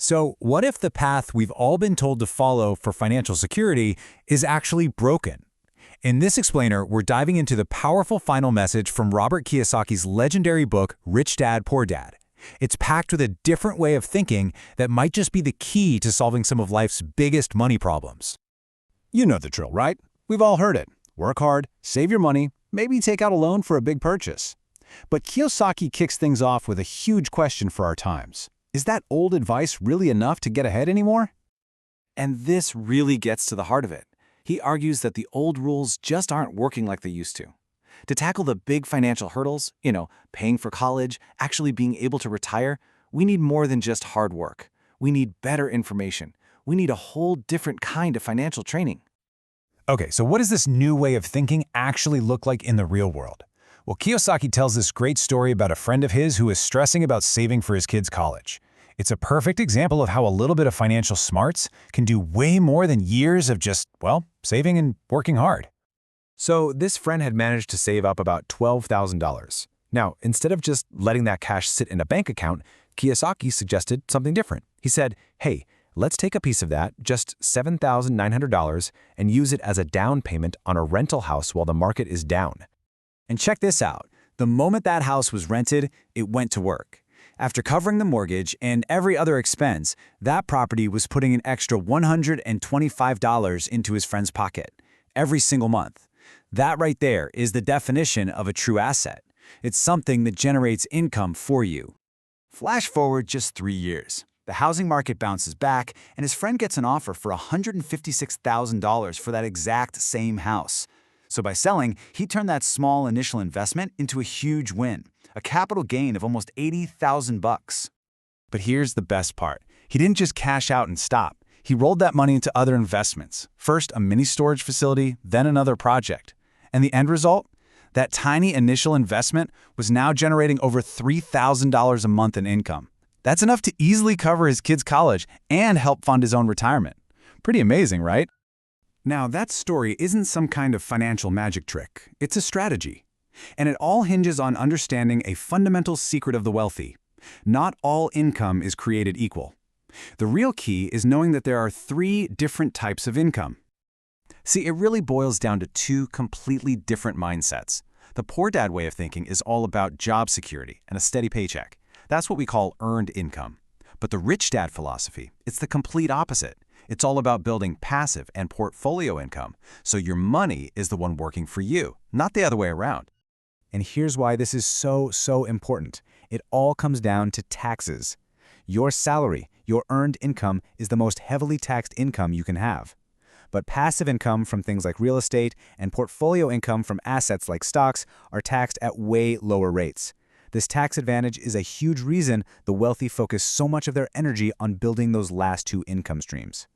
So what if the path we've all been told to follow for financial security is actually broken? In this explainer, we're diving into the powerful final message from Robert Kiyosaki's legendary book, Rich Dad, Poor Dad. It's packed with a different way of thinking that might just be the key to solving some of life's biggest money problems. You know the drill, right? We've all heard it. Work hard, save your money, maybe take out a loan for a big purchase. But Kiyosaki kicks things off with a huge question for our times. Is that old advice really enough to get ahead anymore? And this really gets to the heart of it. He argues that the old rules just aren't working like they used to. To tackle the big financial hurdles, paying for college, actually being able to retire, we need more than just hard work. We need better information. We need a whole different kind of financial training. Okay, so what does this new way of thinking actually look like in the real world? Well, Kiyosaki tells this great story about a friend of his who is stressing about saving for his kids' college. It's a perfect example of how a little bit of financial smarts can do way more than years of just, saving and working hard. So this friend had managed to save up about $12,000. Now, instead of just letting that cash sit in a bank account, Kiyosaki suggested something different. He said, hey, let's take a piece of that, just $7,900, and use it as a down payment on a rental house while the market is down. And check this out. The moment that house was rented, it went to work. After covering the mortgage and every other expense, that property was putting an extra $125 into his friend's pocket every single month. That right there is the definition of a true asset. It's something that generates income for you. Flash forward just 3 years. The housing market bounces back, and his friend gets an offer for $156,000 for that exact same house. So by selling, he turned that small initial investment into a huge win, a capital gain of almost $80,000. But here's the best part. He didn't just cash out and stop. He rolled that money into other investments. First, a mini storage facility, then another project. And the end result? That tiny initial investment was now generating over $3,000 a month in income. That's enough to easily cover his kids' college and help fund his own retirement. Pretty amazing, right? Now, that story isn't some kind of financial magic trick. It's a strategy. And it all hinges on understanding a fundamental secret of the wealthy. Not all income is created equal. The real key is knowing that there are 3 different types of income. See, it really boils down to 2 completely different mindsets. The poor dad way of thinking is all about job security and a steady paycheck. That's what we call earned income. But the rich dad philosophy, it's the complete opposite. It's all about building passive and portfolio income, so your money is the one working for you, not the other way around. And here's why this is so important. It all comes down to taxes. Your salary, your earned income, is the most heavily taxed income you can have. But passive income from things like real estate and portfolio income from assets like stocks are taxed at way lower rates. This tax advantage is a huge reason the wealthy focus so much of their energy on building those last 2 income streams.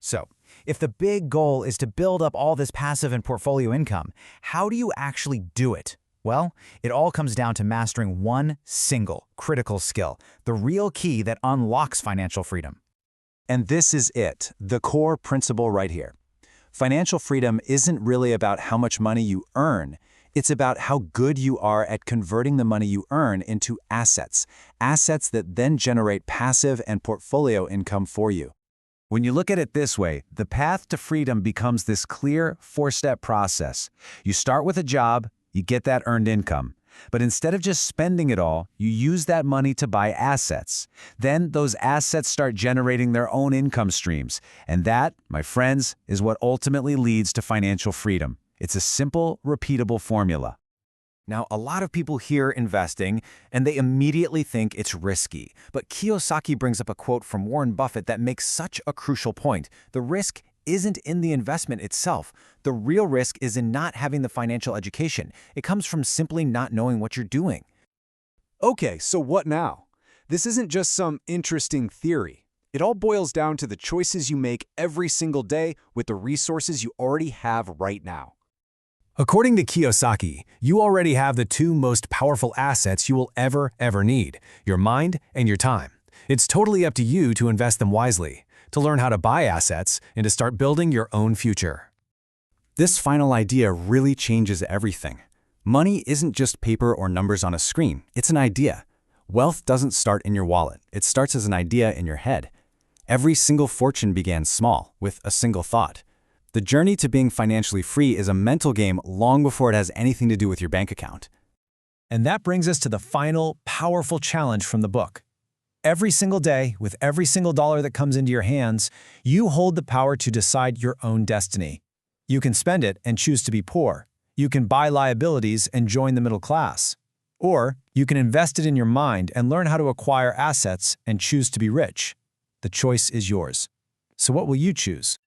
So, if the big goal is to build up all this passive and portfolio income, how do you actually do it? Well, it all comes down to mastering one single critical skill, the real key that unlocks financial freedom. And this is it, the core principle right here. Financial freedom isn't really about how much money you earn. It's about how good you are at converting the money you earn into assets that then generate passive and portfolio income for you. When you look at it this way, the path to freedom becomes this clear 4-step process. You start with a job, you get that earned income. But instead of just spending it all, you use that money to buy assets. Then those assets start generating their own income streams. And that, my friends, is what ultimately leads to financial freedom. It's a simple, repeatable formula. Now, a lot of people hear investing, and they immediately think it's risky. But Kiyosaki brings up a quote from Warren Buffett that makes such a crucial point. The risk isn't in the investment itself. The real risk is in not having the financial education. It comes from simply not knowing what you're doing. Okay, so what now? This isn't just some interesting theory. It all boils down to the choices you make every single day with the resources you already have right now. According to Kiyosaki, you already have the 2 most powerful assets you will ever need, your mind and your time. It's totally up to you to invest them wisely, to learn how to buy assets, and to start building your own future. This final idea really changes everything. Money isn't just paper or numbers on a screen, it's an idea. Wealth doesn't start in your wallet, it starts as an idea in your head. Every single fortune began small, with a single thought. The journey to being financially free is a mental game long before it has anything to do with your bank account. And that brings us to the final, powerful challenge from the book. Every single day, with every single dollar that comes into your hands, you hold the power to decide your own destiny. You can spend it and choose to be poor. You can buy liabilities and join the middle class. Or you can invest it in your mind and learn how to acquire assets and choose to be rich. The choice is yours. So what will you choose?